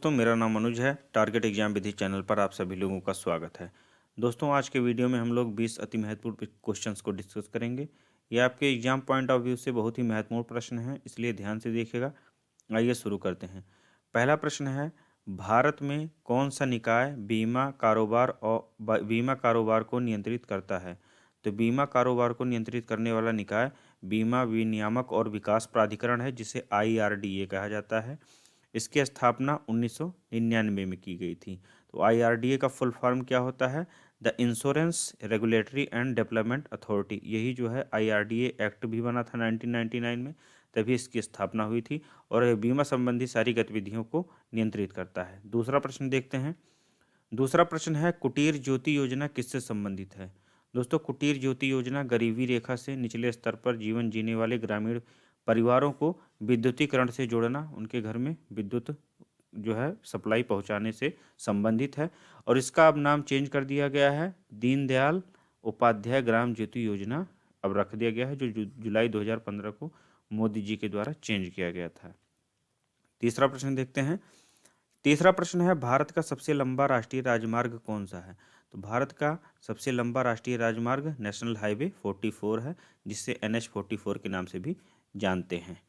दोस्तों, मेरा नाम अनुज है। टारगेट एग्जाम विधि चैनल पर आप सभी लोगों का स्वागत है। दोस्तों, आज के वीडियो में हम लोग 20 अति महत्वपूर्ण क्वेश्चंस को डिस्कस करेंगे। ये आपके एग्जाम पॉइंट ऑफ व्यू से बहुत ही महत्वपूर्ण प्रश्न हैं, इसलिए ध्यान से देखिएगा। आइए शुरू करते हैं। पहला प्रश्न है, भारत में कौन सा निकाय बीमा कारोबार को नियंत्रित करता है? तो बीमा कारोबार को नियंत्रित करने वाला निकाय बीमा विनियामक और विकास प्राधिकरण है, जिसे IRDA कहा जाता है। इसकी स्थापना 1999 में की गई थी। तो IRDA का फुल फॉर्म क्या होता है? The insurance regulatory and development authority. यही जो है IRDA एक्ट भी बना था 1999 में, तभी इसकी स्थापना हुई थी और यह बीमा संबंधी सारी गतिविधियों को नियंत्रित करता है। दूसरा प्रश्न देखते हैं। दूसरा प्रश्न है, कुटीर ज्योति योजना किससे संबंधित है? दोस्तों, कुटीर ज्योति योजना गरीबी रेखा से निचले स्तर पर जीवन जीने वाले ग्रामीण परिवारों को विद्युतीकरण से जोड़ना, उनके घर में विद्युत जो है सप्लाई पहुंचाने से संबंधित है। और इसका अब नाम चेंज कर दिया गया है, दीनदयाल उपाध्याय ग्राम ज्योति योजना अब रख दिया गया है, जो जुलाई 2015 को मोदी जी के द्वारा चेंज किया गया था। तीसरा प्रश्न देखते हैं। तीसरा प्रश्न है, भारत का सबसे लंबा राष्ट्रीय राजमार्ग कौन सा है? तो भारत का सबसे लंबा राष्ट्रीय राजमार्ग नेशनल हाईवे 44 है, जिसे NH44 के नाम से भी जानते हैं।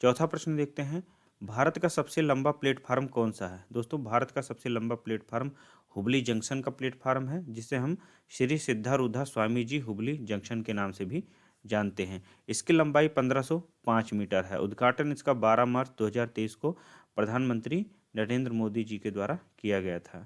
चौथा प्रश्न देखते हैं, भारत का सबसे लंबा प्लेटफार्म कौन सा है? दोस्तों, भारत का सबसे लंबा प्लेटफार्म हुबली जंक्शन का प्लेटफार्म है, जिसे हम श्री सिद्धारूढ़ा स्वामी जी हुबली जंक्शन के नाम से भी जानते हैं। इसकी लंबाई 1505 मीटर है। उद्घाटन इसका 12 मार्च 2023 को प्रधानमंत्री नरेंद्र मोदी जी के द्वारा किया गया था।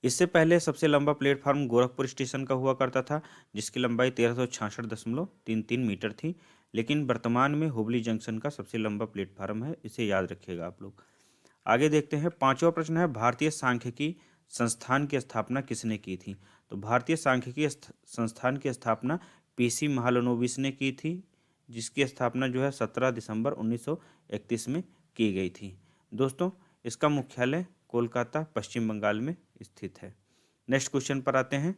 इससे पहले सबसे लंबा प्लेटफार्म गोरखपुर स्टेशन का हुआ करता था, जिसकी लंबाई 1366.33 मीटर थी। लेकिन वर्तमान में हुबली जंक्शन का सबसे लंबा प्लेटफार्म है, इसे याद रखिएगा आप लोग। आगे देखते हैं। पांचवा प्रश्न है, भारतीय सांख्यिकी संस्थान की स्थापना किसने की थी? तो भारतीय सांख्यिकी संस्थान की स्थापना PC महालनोबिस ने की थी, जिसकी स्थापना जो है 17 दिसंबर 1931 में की गई थी। दोस्तों, इसका मुख्यालय कोलकाता पश्चिम बंगाल में स्थित है। नेक्स्ट क्वेश्चन पर आते हैं।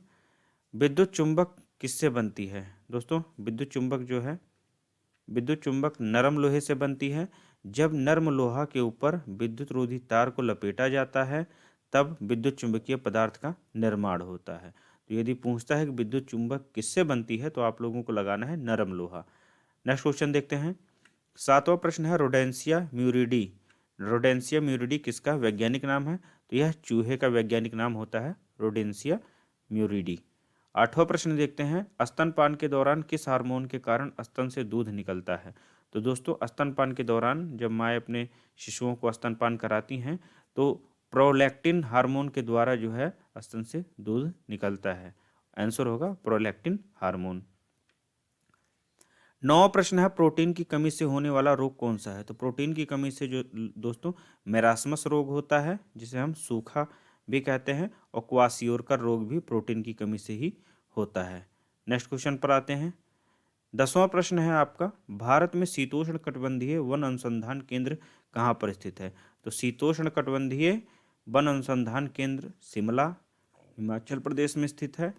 विद्युत चुंबक किससे बनती है? दोस्तों, विद्युत चुंबक जो है, विद्युत चुंबक नरम लोहे से बनती है। जब नरम लोहा के ऊपर विद्युत रोधी तार को लपेटा जाता है, तब विद्युत चुंबकीय पदार्थ का निर्माण होता है। तो यदि पूछता है कि विद्युत चुंबक किससे बनती है, तो आप लोगों को लगाना है नरम लोहा। नेक्स्ट क्वेश्चन देखते हैं। सातवां प्रश्न है, रोडेंसिया म्यूरिडी। रोडेंसिया म्यूरिडी किसका वैज्ञानिक नाम है? तो यह चूहे का वैज्ञानिक नाम होता है, रोडेंसिया म्यूरिडी। आठवां प्रश्न देखते हैं। स्तनपान के दौरान किस हार्मोन के कारण स्तन से दूध निकलता है? तो दोस्तों, स्तनपान के दौरान जब माँ अपने शिशुओं को स्तनपान कराती हैं, तो प्रोलैक्टिन हार्मोन के द्वारा जो है स्तन से दूध निकलता है। आंसर होगा प्रोलैक्टिन हार्मोन। नौवां प्रश्न है, प्रोटीन की कमी से होने वाला रोग कौन सा है? तो प्रोटीन की कमी से जो दोस्तों मेरास्मस रोग होता है, जिसे हम सूखा भी कहते हैं, और क्वासियोरकर रोग भी प्रोटीन की कमी से ही होता है। नेक्स्ट क्वेश्चन पर आते हैं। 10वां प्रश्न है आपका, भारत में शीतोष्ण कटिबंधीय वन अनुसंधान केंद्र कहाँ पर स्थित है? तो शीतोष्ण कटिबंधीय वन अनुसंधान केंद्र शिमला, हिमाचल प्रदेश में स्थित है,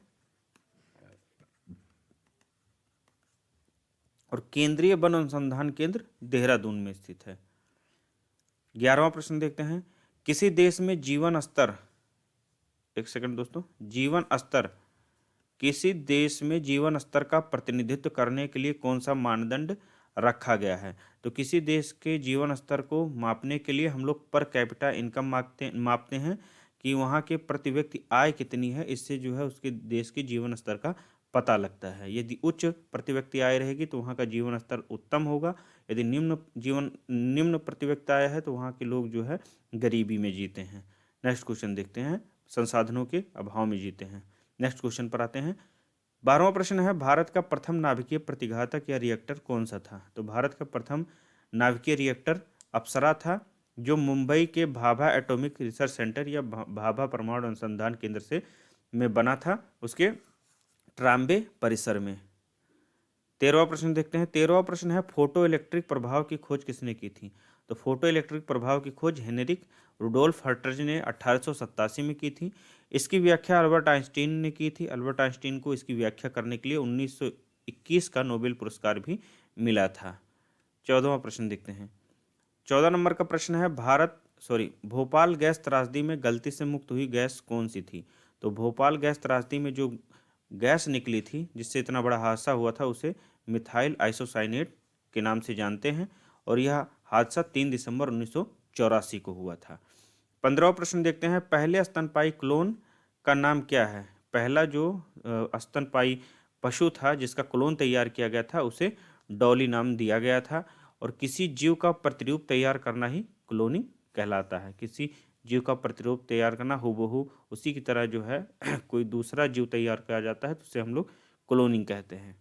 और केंद्रीय वन अनुसंधान केंद्र देहरादून में स्थित है। 11वां प्रश्न देखते हैं। किसी देश में जीवन स्तर, एक सेकंड दोस्तों, जीवन स्तर, किसी देश में जीवन स्तर का प्रतिनिधित्व करने के लिए कौन सा मानदंड रखा गया है? तो किसी देश के जीवन स्तर को मापने के लिए हम लोग पर कैपिटा इनकम मापते हैं कि वहाँ के प्रति व्यक्ति आय कितनी है। इससे जो है उसके देश के जीवन स्तर का पता लगता है। यदि उच्च प्रति व्यक्ति आय रहेगी तो वहाँ का जीवन स्तर उत्तम होगा। यदि निम्न प्रति व्यक्ति आय है तो वहाँ के लोग जो है गरीबी में जीते हैं। नेक्स्ट क्वेश्चन देखते हैं। संसाधनों के अभाव में जीते हैं। नेक्स्ट क्वेश्चन पर आते हैं। 12वां प्रश्न है, भारत का प्रथम नाभिकीय प्रतिघातक या रिएक्टर कौन सा था? तो भारत का प्रथम नाभिकीय रिएक्टर अप्सरा था, जो मुंबई के भाभा एटॉमिक रिसर्च सेंटर या भाभा परमाणु अनुसंधान केंद्र से में बना था, उसके ट्राम्बे परिसर में। 13वां प्रश्न देखते हैं। 13वां प्रश्न है, फोटो इलेक्ट्रिक प्रभाव की खोज किसने की थी? तो फोटो इलेक्ट्रिक प्रभाव की खोज हेनरिक रुडोल्फ हर्ट्ज ने 1887 में की थी। इसकी व्याख्या अल्बर्ट आइंस्टीन ने की थी। अल्बर्ट आइंस्टीन को इसकी व्याख्या करने के लिए 1921 का नोबेल पुरस्कार भी मिला था। 14वां प्रश्न देखते हैं। 14 नंबर का प्रश्न है भोपाल गैस त्रासदी में गलती से मुक्त हुई गैस कौन सी थी। तो भोपाल गैस त्रासदी में जो गैस निकली थी जिससे इतना बड़ा हादसा हुआ था उसे मिथाइल आइसोसाइनेट के नाम से जानते हैं और यह हादसा 3 दिसंबर 1984 को हुआ था। 15वां प्रश्न देखते हैं, पहले स्तनपायी क्लोन का नाम क्या है। पहला जो स्तनपायी पशु था जिसका क्लोन तैयार किया गया था उसे डॉली नाम दिया गया था। और किसी जीव का प्रतिरूप तैयार करना ही क्लोनिंग कहलाता है। किसी जीव का प्रतिरूप तैयार करना, हूबहू उसी की तरह जो है कोई दूसरा जीव तैयार किया जाता है तो उसे हम लोग क्लोनिंग कहते हैं।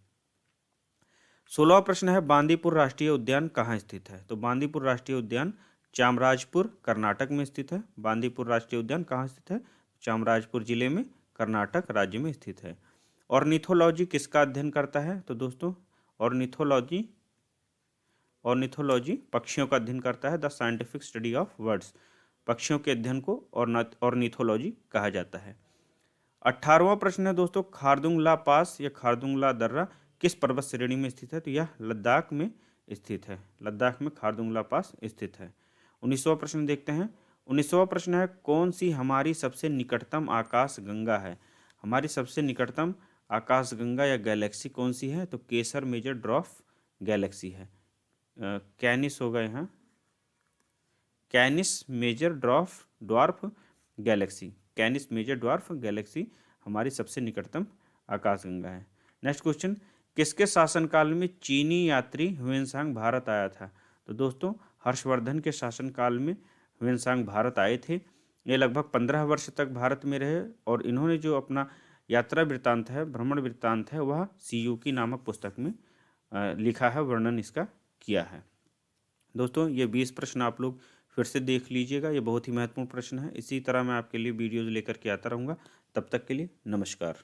16वां प्रश्न है, बांदीपुर राष्ट्रीय उद्यान कहाँ स्थित है। तो बांदीपुर राष्ट्रीय उद्यान चामराजपुर कर्नाटक में स्थित है। बांदीपुर राष्ट्रीय उद्यान कहाँ स्थित है, चामराजपुर जिले में कर्नाटक राज्य में स्थित है। ऑर्निथोलॉजी किसका अध्ययन करता है। तो दोस्तों ऑर्निथोलॉजी पक्षियों का अध्ययन करता है। The scientific study of birds, पक्षियों के अध्ययन को ऑर्निथोलॉजी कहा जाता है। 18वां प्रश्न है दोस्तों, खारदुंगला पास या खारदुंगला दर्रा किस पर्वत श्रेणी में स्थित है। तो यह लद्दाख में स्थित है। लद्दाख में खारदुंगला पास स्थित है। 19वां प्रश्न देखते हैं। 19वां प्रश्न है, कौन सी हमारी सबसे निकटतम आकाश गंगा है। हमारी सबसे निकटतम आकाश गंगा या गैलेक्सी कौन सी है। तो केसर मेजर ड्वार्फ गैलेक्सी है। कैनिस होगा यहाँ, Canis Major Dwarf Galaxy, Canis Major Dwarf Galaxy हमारी सबसे निकटतम आकाशगंगा है। नेक्स्ट क्वेश्चन, किसके शासनकाल में चीनी यात्री ह्वेनसांग भारत आया था। तो दोस्तों हर्षवर्धन के शासनकाल में ह्वेनसांग भारत आए थे। ये लगभग 15 वर्ष तक भारत में रहे और इन्होंने जो अपना यात्रा वृत्तांत है, भ्रमण वृत्तांत है, वह सीयूकी नामक पुस्तक में लिखा है, वर्णन इसका किया है। दोस्तों ये 20 प्रश्न आप लोग फिर से देख लीजिएगा, ये बहुत ही महत्वपूर्ण प्रश्न है। इसी तरह मैं आपके लिए वीडियोज़ लेकर के आता रहूँगा। तब तक के लिए नमस्कार।